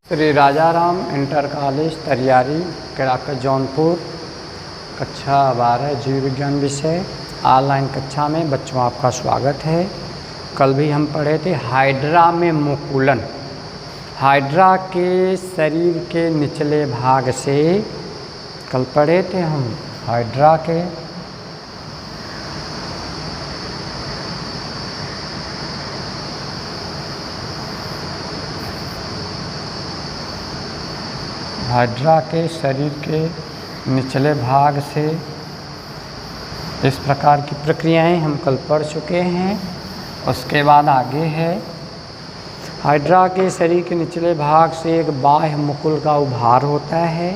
Shri Rajaram inter college Tariyari Kerakat Jaunpur कक्षा 12 जीव विज्ञान विषय ऑनलाइन कक्षा में बच्चों आपका स्वागत है। कल भी हम पढ़े थे हाइड्रा में मुकुलन। हाइड्रा के शरीर के निचले भाग से कल पढ़े थे हम हाइड्रा के शरीर के निचले भाग से इस प्रकार की प्रक्रियाएं हम कल पढ़ चुके हैं। उसके बाद आगे है हाइड्रा के शरीर के निचले भाग से एक बाह्य मुकुल का उभार होता है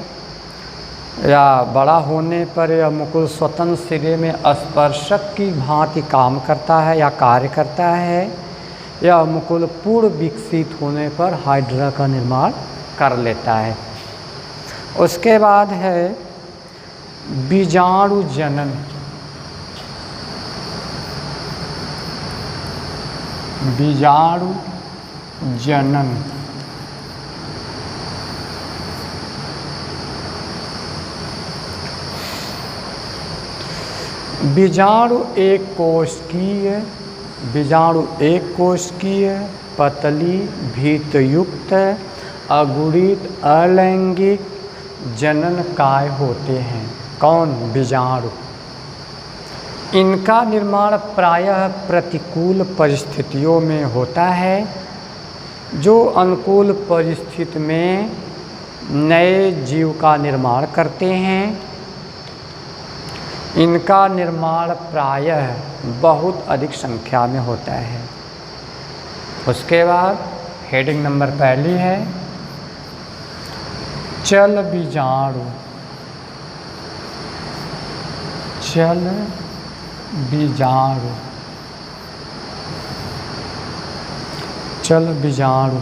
या बड़ा होने पर यह मुकुल स्वतंत्र सिरे में स्पर्शक की भांति काम करता है या कार्य करता है। यह मुकुल पूर्ण विकसित होने पर हाइड्रा का निर्माण कर लेता है। उसके बाद है बीजाणु जनन। बीजाणु जनन बीजाणु एक कोशिकीय पतली भीतयुक्त अगुणित अलैंगिक जनन काय होते हैं। कौन? बीजाणु। इनका निर्माण प्रायः प्रतिकूल परिस्थितियों में होता है। जो अनुकूल परिस्थिति में नए जीव का निर्माण करते हैं, इनका निर्माण प्रायः बहुत अधिक संख्या में होता है। उसके बाद हेडिंग नंबर पहली है चल बीजाणु। चल बीजाणु। चल बीजाणु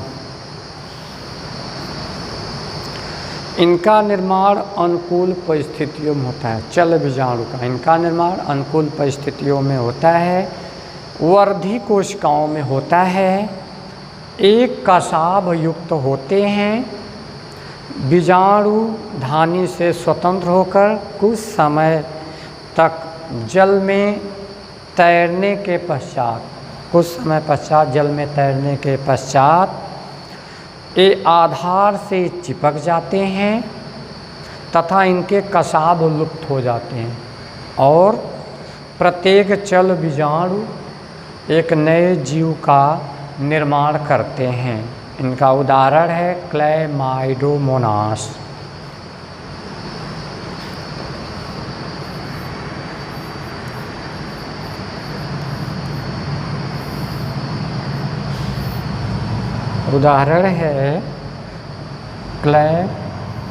इनका निर्माण अनुकूल परिस्थितियों में होता है। चल बीजाणु का इनका निर्माण अनुकूल परिस्थितियों में होता है। वर्धी कोशिकाओं में होता है। एक कसाब युक्त होते हैं। बीजाणु धानी से स्वतंत्र होकर कुछ समय तक जल में तैरने के पश्चात ये आधार से चिपक जाते हैं तथा इनके कसाब लुप्त हो जाते हैं और प्रत्येक चल बीजाणु एक नए जीव का निर्माण करते हैं। इनका उदाहरण है क्लैमाइडोमोनास। उदाहरण है क्लैमाइडोमोनास।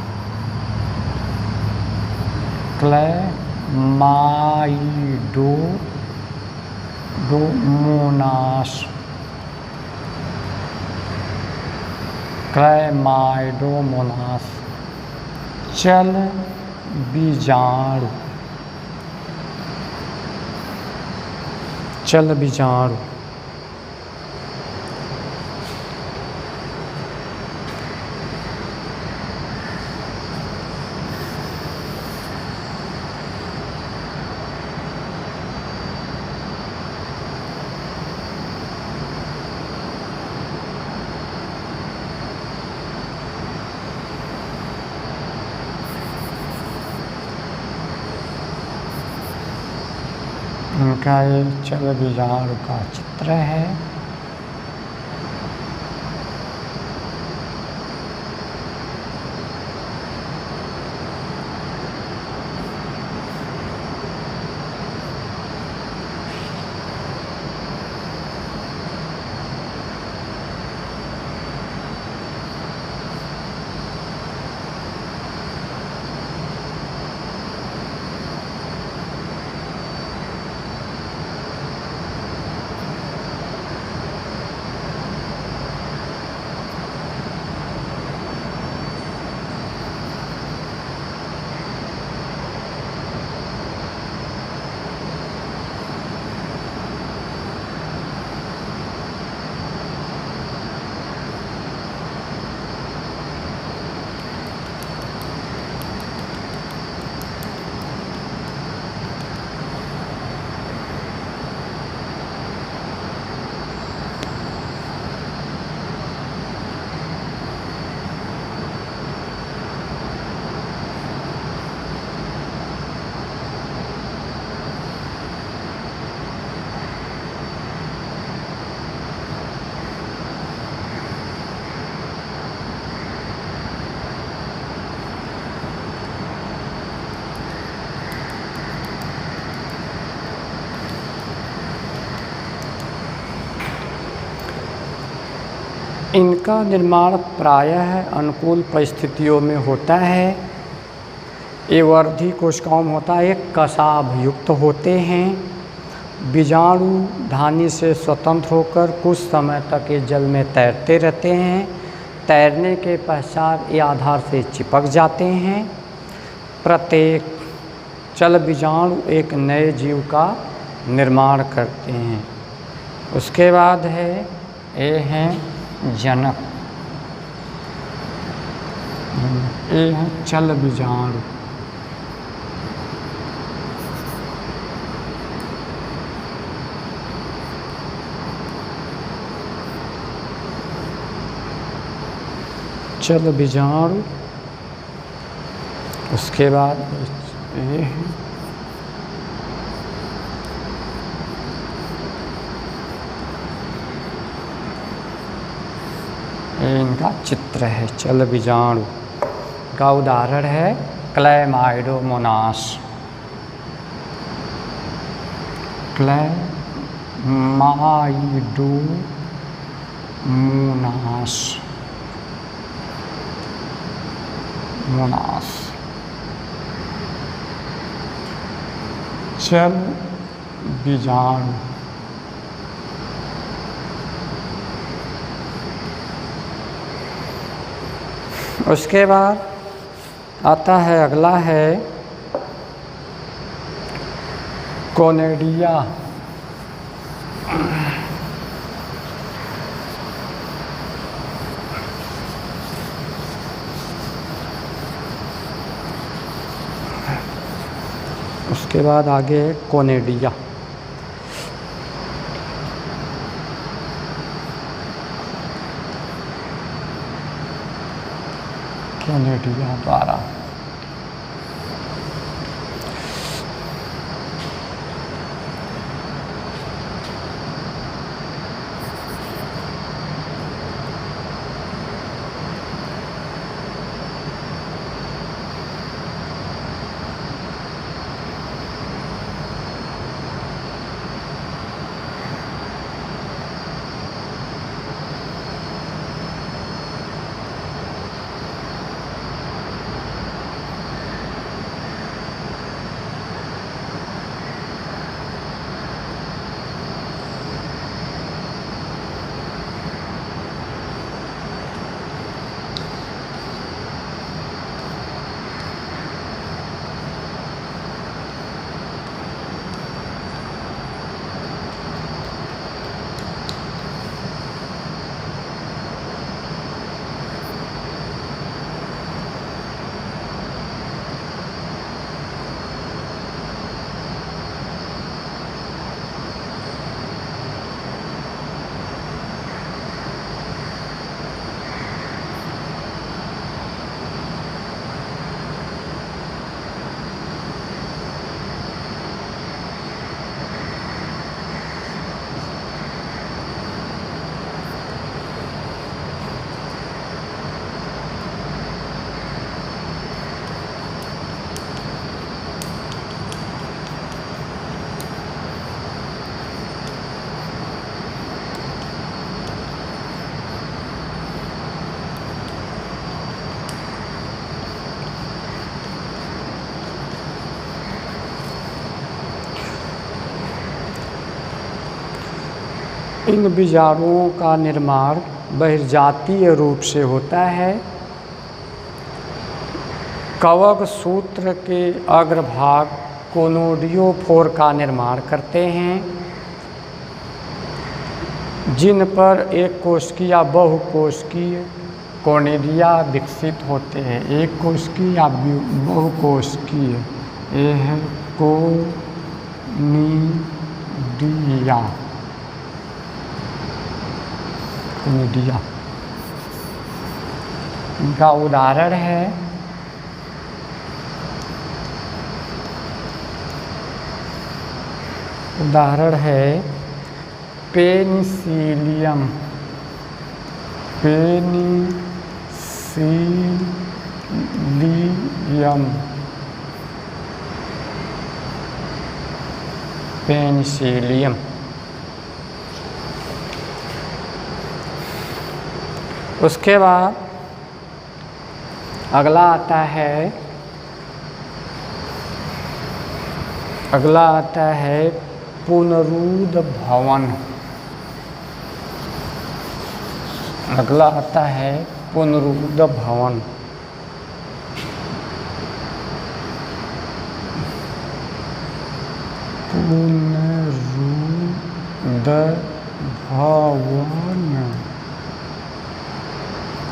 क्लैमाइडोमोनास चल बीजाणु। चल बीजाणु इनका ये चल बीजाणु का चित्र है। इनका निर्माण प्रायः अनुकूल परिस्थितियों में होता है। ये वर्धी कोशिकाओं में होता है, कसाभ युक्त होते हैं। बीजाणु धानी से स्वतंत्र होकर कुछ समय तक ये जल में तैरते रहते हैं। तैरने के पश्चात ये आधार से चिपक जाते हैं। प्रत्येक चल बीजाणु एक नए जीव का निर्माण करते हैं। उसके बाद है ये हैं जनक, ये हैं चल बीजाणु। चल बीजाणु। उसके बाद ये है इनका चित्र है चल बीजाणु का उदाहरण है क्लैमाइडोमोनास। क्लैमाइडोमोनास चल बीजाणु। उसके बाद आता है अगला है कोनेडिया। उसके बाद आगे है कोनेडिया। कोनेडिया द्वारा इन बीजाणुओं का निर्माण बहिर्जातीय रूप से होता है। कवक सूत्र के अग्रभाग कोनोडियोफोर का निर्माण करते हैं, जिन पर एक कोशिकीय या बहुकोशिकीय कोनिडिया विकसित होते हैं। एक कोशिकीय या बहुकोशिकीय, ये है कोनिडिया। कोनिडिया इनका उदाहरण है पेनिसिलियम। पेनिसिलियम उसके बाद अगला आता है पुनरुद भवन। अगला आता है पुनरुद भवन। पुनरुद भवन,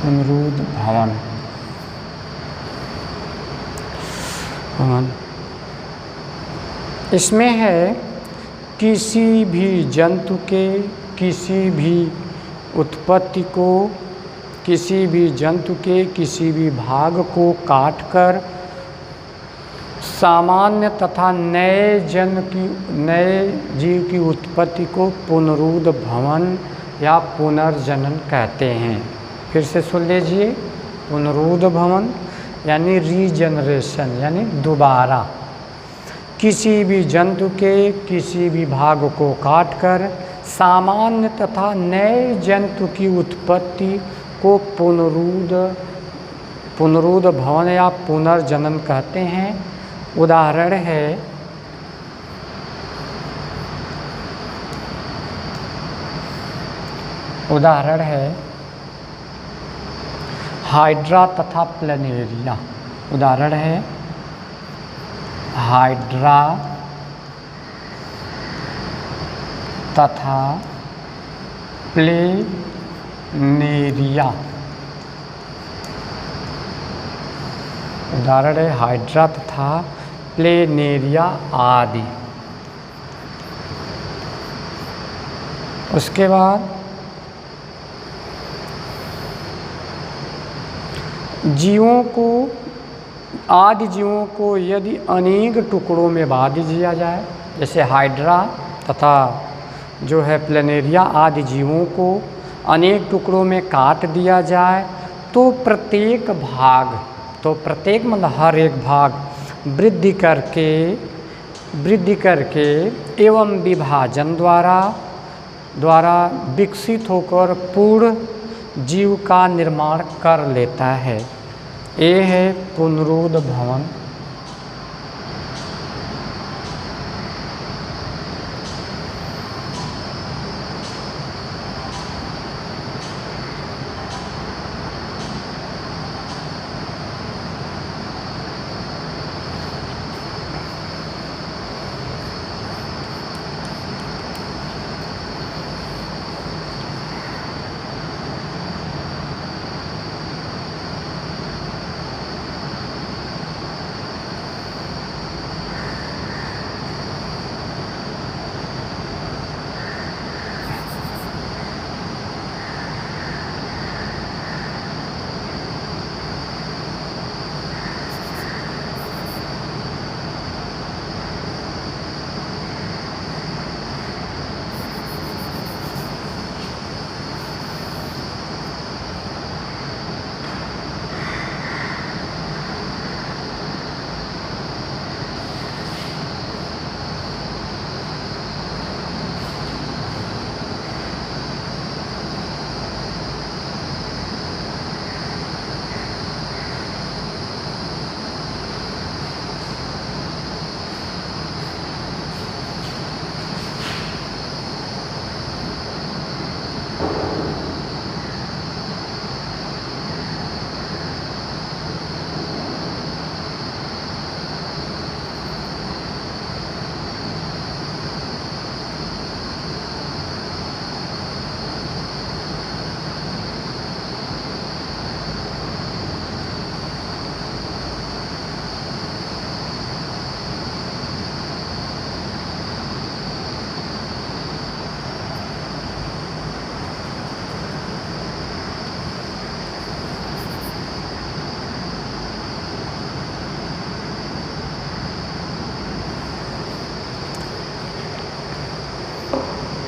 पुनरुद भवन। इसमें है किसी भी जंतु के किसी भी उत्पत्ति को, किसी भी जंतु के किसी भी भाग को काटकर सामान्य तथा नए जीव की उत्पत्ति को पुनरुद भवन या पुनर्जनन कहते हैं। फिर से सुन लीजिए, पुनरुद भवन यानी रीजनरेशन, यानी दोबारा। किसी भी जंतु के किसी भी भाग को काटकर सामान्य तथा नए जंतु की उत्पत्ति को पुनरुद भवन या पुनर्जनन कहते हैं। उदाहरण है हाइड्रा तथा प्लेनेरिया। उदाहरण है हाइड्रा तथा प्लेनेरिया। उदाहरण है हाइड्रा तथा प्लेनेरिया आदि। उसके बाद आदि जीवों को यदि अनेक टुकड़ों में बांट दिया जाए, जैसे हाइड्रा तथा जो है प्लेनेरिया आदि जीवों को अनेक टुकड़ों में काट दिया जाए, तो प्रत्येक मतलब हर एक भाग वृद्धि करके एवं विभाजन द्वारा विकसित होकर पूर्ण जीव का निर्माण कर लेता है। ये है पुनरुद भवन।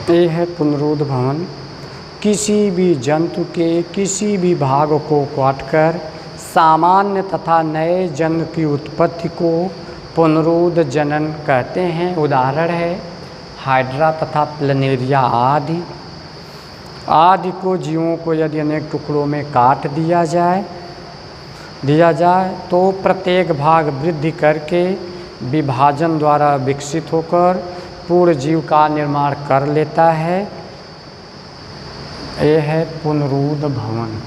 ये है पुनरुद भवन। किसी भी जंतु के किसी भी भाग को काटकर सामान्य तथा नए जन्म की उत्पत्ति को पुनरुद जनन कहते हैं। उदाहरण है हाइड्रा तथा प्लेनेरिया आदि। आदि को जीवों को यदि अनेक टुकड़ों में काट दिया जाए तो प्रत्येक भाग वृद्धि करके विभाजन द्वारा विकसित होकर पूर्ण जीव का निर्माण कर लेता है। यह है पुनरुद्ध भवन।